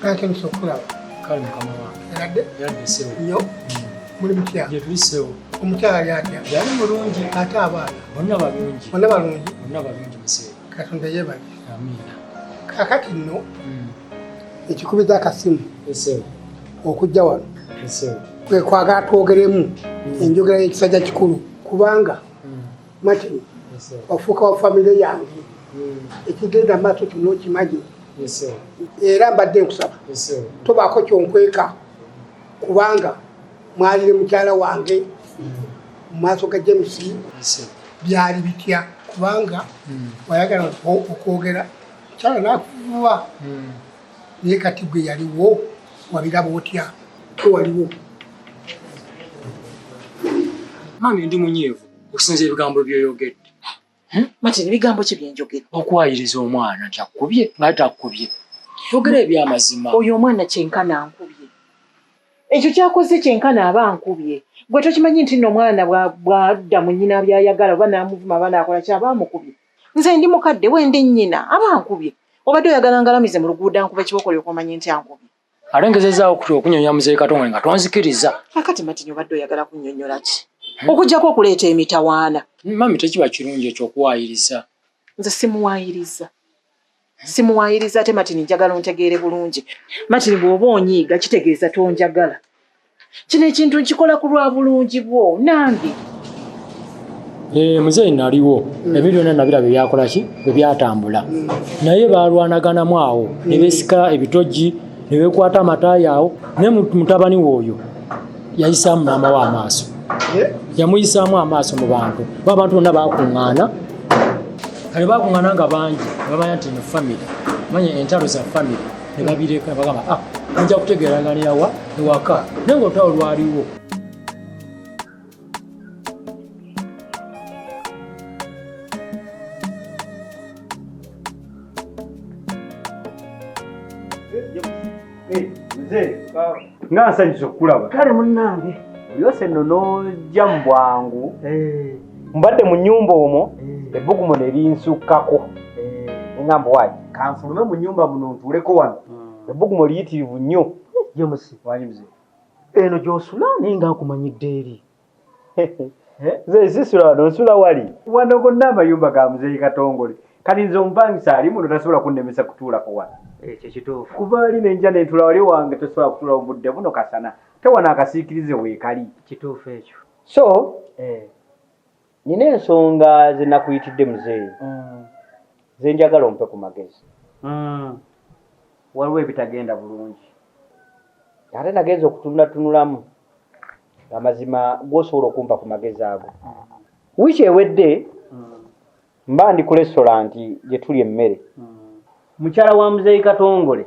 Ate nsokulaba. Kale mukama wange. Yadde sewo. Yo. Muli mutya. Je tuli sewo. Omukyala yatya. Yali mulungi. Ate abaana. Bonna balungi. Bonna balungi. Bonna balungi musewo. Katonda yeebale. Amiina. Kakati nno. Ekikubiza akasimu. Esewo. Okujja wano. Esewo. Kwe kwagala twogeremu enjogera y'ekisajja kikulu kubanga Martin ofuuka wa famire yange ekigenda maaso kino okimanyi era mbadde nkusaba tobaako kyonkweka kubanga mwalire mukyala wange mu maaso ga James byali bitya kubanga wayagala okwogera mukyala n'akuvuba naye kati gwe yaliwo wabiraba otya tewaliwo. Mami ndi munyeevu okusinza ebigambo byoyogedde. Martin ebigambo ki byenjogedde? Okwayiriza omwana nti akubye ng'ate akubye. Yogera ebyamazima. Oyo omwana kyenkana ankubye. Ekyo kyakoze kyenkana aba ankubye. Gwe tokimanyi nti nno omwana bw'adda mu nnyina by'ayagala oba n'amuvuma aba n'akola kyaba amukubye. Nze ndi mukadde we ndi nnyina aba ankubye. Obadde oyagala ngalamize mu luguudo ankuba ekiboko olyokomanye nti ankubye. Alengezezaawo okunyonya muzeeyi Katongo nga tonzikiriza. Kakati Martin obadde oyagala kunnyonnyola ki? Okujjako okuleeta emitawaana. Mami tekiba kirungi ekyokuwaayiriza. Nze simuwaayiriza. Simuwaayiriza ate Martin njagala ontegeere bulungi. Martin bw'oba onyiiga kitegeeza tonjagala. Kino ekintu nkikola ku lwa bulungi bwo nange. Muzeeyi naliwo. Ebintu byonna nabiraba byakola ki? Bwe byatambula. Naye baalwanaganamu awo ne beesika ebitogi ne beekwata amataayi awo ne mutabani w'oyo yayisaamu maama we amaaso. Yamuyisaamu amaaso mu bantu. Abantu bonna baakuŋŋaana. Kale baakuŋŋaana nga bangi. Bamanya nti ne famire. Manya entalo za famire. Ne babireka ne bagamba nja kutegeeraganira wa ewaka. Naye ng'olutalo lwaliwo. Nga nsanyusa okukulaba. Kale munnange. Yose nno n'ojja mu bwangu. Mbadde mu nnyumba omwo ebbugumu ne linsukkako. Ngamba wayi kanfulume mu nnyumba muno ntuuleko wano. Ebbugumu liyitirivu nnyo. James. Wali mzee. Eno gy'osula naye nga nkumanyidde eri. Nze sisula wano nsula wali. Wano gonna amayumba ga muzeeyi Katongole. Kati nze omupangisa ali muno tasobola kunnemesa kutuulako wano. Ekyo kituufu. Kuva ali n'enja n'entula wali wange tosobola kutuula obudde buno kasana. Tewana akasiikirize weekali. Kituufu ekyo. So, nina ensonga ze nakuyitidde muzeeyi. Ze njagala ompe ku magezi. Waliwo ebitagenda bulungi. Ate nagenza okutunulatunulamu. Amazima g'osobola okumpa ku magezi ago. Wiiki ewedde mba ndi ku restauranti gye tuli emmere. Mukyala wa muzeeyi Katongole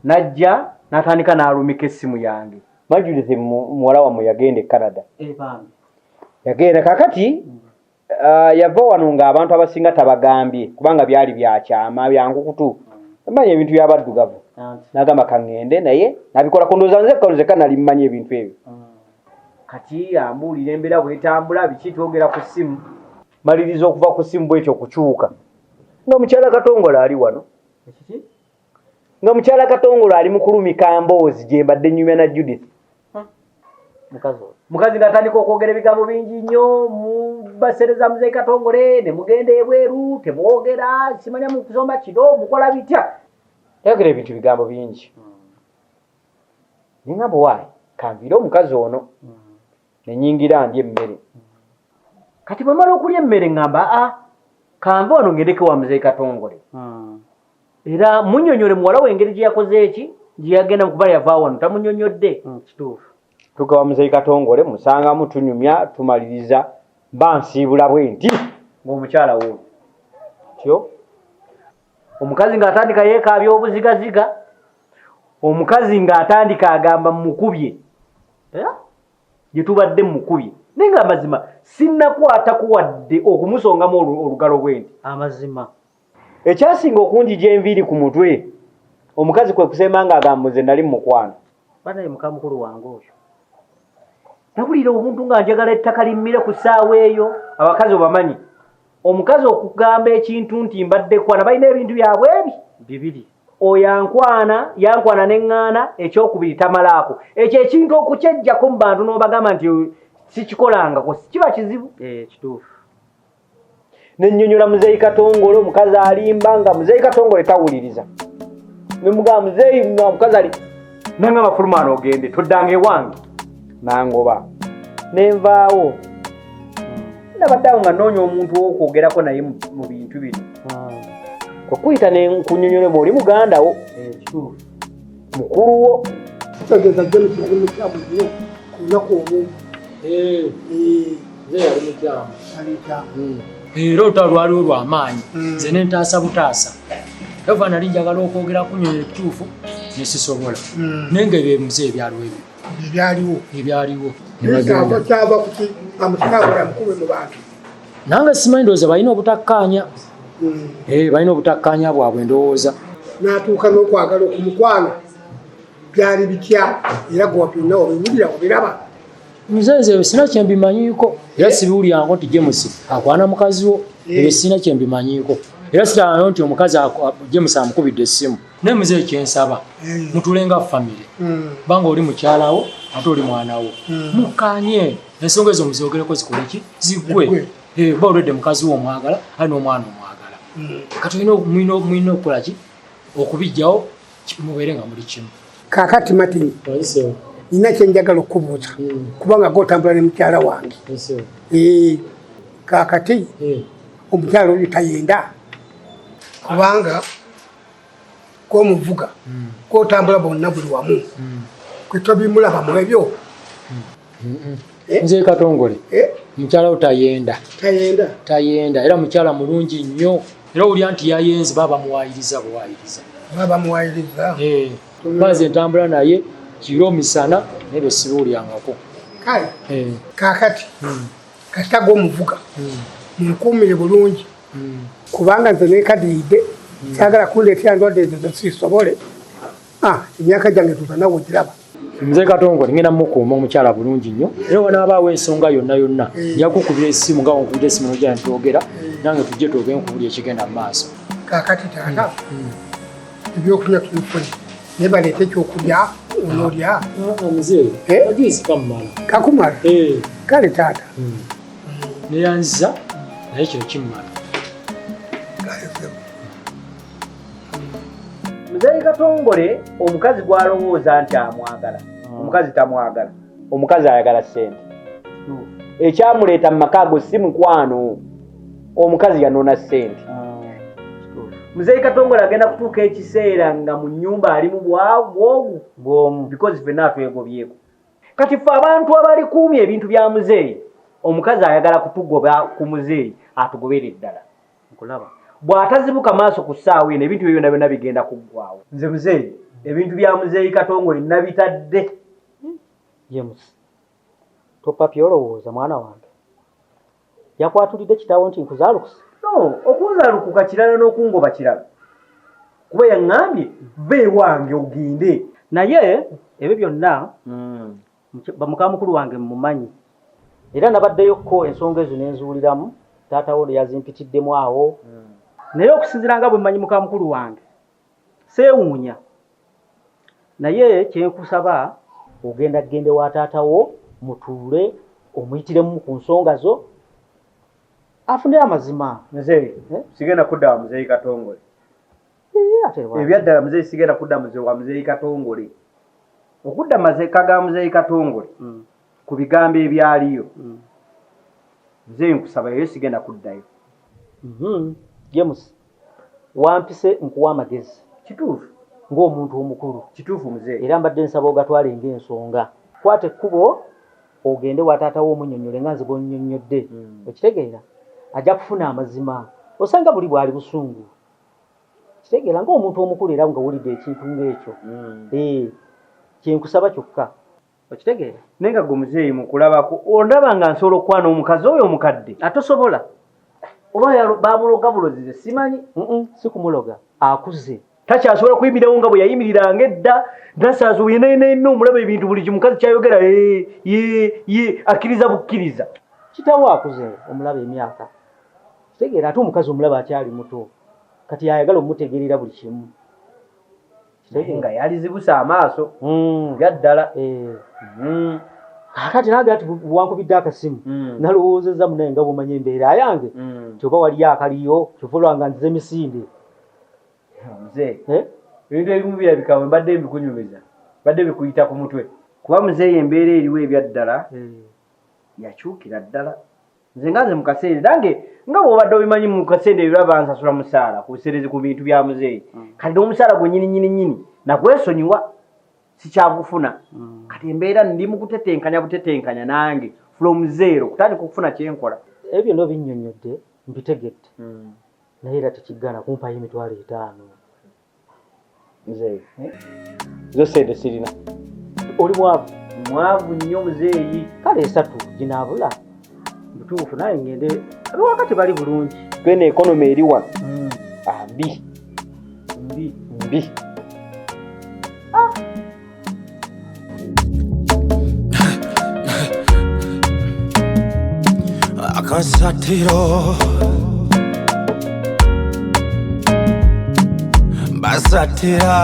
najja n'atandika n'alumika essimu yange. Majudith muwala wammwe yagenda e Canada. Yagenda kakati yava wano ng'abantu abasinga tabagambye kubanga byali byakyama byankukutu. Mmanyi ebintu by'abaddugavu. N'agamba kaŋŋende naye nabikolako ndowooza nze kanzeka nali mmanyi ebintu ebyo. Kati ambuulira embeera bw'etambula biki twogera ku ssimu. Maliriza okuva ku ssimu bw'ekyo kukyuka. Nga mukyala Katongole ali wano. Nga mukyala Katongole ali mu kulumika mboozi gye mbadde nnyumya na Judith. Mukazi n'atandika okwogera ebigambo bingi nnyo mu basereza muzeeyi Katongole ne mugenda ebweru temwogera simanya mu kusomba kiro mukola bitya. Yayogera ebintu bigambo bingi. Ningamba waayi kanviire omukazi ono ne nnyingira ndya emmere. Kati bwe mala okulya emmere ngamba kanve wano ngendeke wa muzeeyi Katongole. Era munnyonnyole muwala we engeri gye yakoze eki gye yagenda mu kuba yava wano tamunnyonnyodde. Kituufu. Tugawa muzeeyi Katongole musangamu tunyumya tumaliriza mba nsiibula bwe nti ng'omukyala wo. Kyo omukazi ng'atandika yeekaabya obuzigaziga. Omukazi ng'atandika agamba mukubye. Gye tubadde mukubye. Naye nga amazima sinnakwata kuwadde okumusongamu olugalo bwe nti. Amazima. Ekyasinga okunjija enviiri ku mutwe omukazi kwe kusemba ng'agamba nze nali mukwano. Bana ye muka mukulu wange oyo. Nawulira omuntu nga njagala ettaka limmire ku ssaawa eyo abakazi obamanyi. Omukazi okugamba ekintu nti mbadde kwana balina ebintu byabwe ebi bibiri. oyankwana yankwana neŋŋaana ekyokubiri tamalaako ekyo ekintu okukyejjako mu bantu n'obagamba nti sikikolangako kiba kizibu kituufu nennyonnyola muzeeyi Katongole omukazi alimba nga muzeeyi Katongole tawuliriza nemugamba muzeeyi omukazi ali nanga mafulumaano ogende toddanga ewange nangoba nenvaawo nabaddeawo nga noonya omuntu w'okwogerako naye mu bintu bino kwekuyita kunnyonnyolemu oli muganda wo mukulu wo kitegeeza James yali mukyamu nnyo ku lunaku olumu yali mukyamu era olutalo lwaliwo lw'amaanyi nze ne ntaasa butaasa eva nali njagala okwogera kunyonyola ekituufu ne sisobola naye nga ebyo ebimuze ebyaliwo kyava kuki amukyawula mukulu mu bantu nange simanyi ndowooza balina obutakkaanya balina obutakkaanya bwabwe ndowooza n'atuuka n'okwagala okumukwana byali bitya era gwe byonna obiwulira obiraba muzeeze sina kyembimanyiiko era sibiwulyango nti James akwana mukazi wo ebyo sina kyembimanyiiko era sitaano nti omukazi James amukubidde essimu naye muzeeye kyensaba mutulenga famire banga oli mukyalawo ate oli mwanawo mukkaanye ensonga ezo muziogereko zikoleki ziggwe ba olwedde mukazi wo omwagala ali n'omwana omwagala kati mulina okukola ki okubijjawo mubeere nga muli kimu kaakati Martin nina kyenjagala okubuuza kubanga gotambula ne mukyala wange kaakati omukyala oli tayenda kubanga gwomuvuga gotambula bonna buli wamu kwetobimulaba mu ebyo nze Katongole mukyala wo tayenda era mukyala mulungi nnyo era olya nti yayenze babamuwayiriza baze ntambula naye kiro misana nebyo sibuulyangako kale kaakati kasita gwomuvuga munkuumire bulungi kubanga nze nekadiyidde kyagala kundeetera ndwadde ezo zesisobole emyaka gyange tutanawo ogiraba nze Katongole ngenda mukuuma omukyala bulungi nnyo era wanaabaawo ensonga yonna nja kukubira essimu nga wonkubira essimu nojja ntwogera nange tujje twogere nkubuli ekigenda mu maaso kaakati taata ebyokunywa tubifune naye baleete ekyokulya onoolya kakumala kale taata neyanziza naye kino kimmala muzeeyi Katongole omukazi gwalowooza nti amwagala omukazi tamwagala omukazi ayagala ssente ekyamuleeta mu maka ago si mukwano omukazi yanona ssente muzeeyi Katongole agenda kutuuka ekiseera nga mu nnyumba ali mu bwomu because ffenna twegobyeko kati ffe abantu abalikuumye ebintu bya muzeeyi omukazi ayagala kutugoba ku muzeeyi atugobere ddala nkulaba bw'atazibuka maaso ku ssaawa eno ebintu byonna byonna bigenda kuggwawo nze muzeeyi ebintu bya muzeeyi Katongole nabitadde James topapya olowooza mwana wange yakwatulidde kitaawo nti nkuzaalukuse no okunzaalukuka kirala n'okungoba kirala kuba yaŋŋambye va ewange ogende naye ebyo byonna muka mukulu wange mmumanyi era nabaddeyokko ensonga ezo nenzuuliramu taata wo yazimpitiddemu awo naye okusinziira nga bwe mmanyi muka mukulu wange seewuunya naye kyenkusaba ogenda gende wa taata wo mutuule omuyitiremu ku nsonga zo afunire amazima muzeeyi sigenda kudda wa muzeeyi Katongole ebyaddala muzeeyi sigenda kudda wa muzeeyi Katongole okudda mazeka ga muzeeyi Katongole ku bigambo ebyaliyo muzeeyi nkusaba yo sigenda kuddayo James wampise nkuwa amagezi kituufu ng'omuntu omukulu kituufu muzeeyi era mbadde nsaba ogatwale ng'ensonga kwata ekkubo ogende wa taata wo omunnyonnyole nga nze bw'onnyonnyodde okitegeera ajja kufuna amazima osanga buli bwali busungu kitegeera ng'omuntu omukulu era nga wulidde ekintu ng'ekyo kyenkusaba kyokka okitegeera naye nga gwe muzeeyi mukulabako ondaba nga nsobola okukwana omukazi oyo omukadde atosobola oba bamuloga bulozize simanyi si kumuloga akuze takyasobola kuyimirawo nga bwe yayimiriranga edda nasaaza yenayinaina omulaba ebintu buli kimukazi kyayogera akkiriza bukkiriza kitawo akuze omulaba emyaka kitegeera ate omukazi omulaba akyali muto kati ayagala omutegeerera buli kimu nga yalizibusa amaaso byaddala. Kakati nange ati bwankubidde akasimu nalowoozezza munaye nga bwomanya embeera yange kyoba waliyo akaliyo kivulwanga nzize misinde. Muzee ebintu ebimu birabika bwe mbadde mbikunyumiza badde bikuyita ku mutwe kuba muzeeyi embeera eriwo ebyaddala yakyukira ddala. Nze nga nze mu kaseera nange nga bw'obadde obimanyi mu kaseera ebyo bansasula musaala ku buseerezi ku bintu bya muzeeyi kati n'omusaala gwe nyini nagwesonyiwa sikyagufuna kati embeera ndi mu butetenkanya nange from zero kutandika okufuna kyenkola. Ebyo no binnyonnyodde mbitegedde naye era tekiggana kumpayo $5,000. Muzeeyi zo sente sirina. Oli mwavu nnyo muzeeyi. Kale 3 ginaabula butuufu naye ngende wakati bali bulungi twene ekonomi eri wano mbi. AKASATTIRO BASATTIRA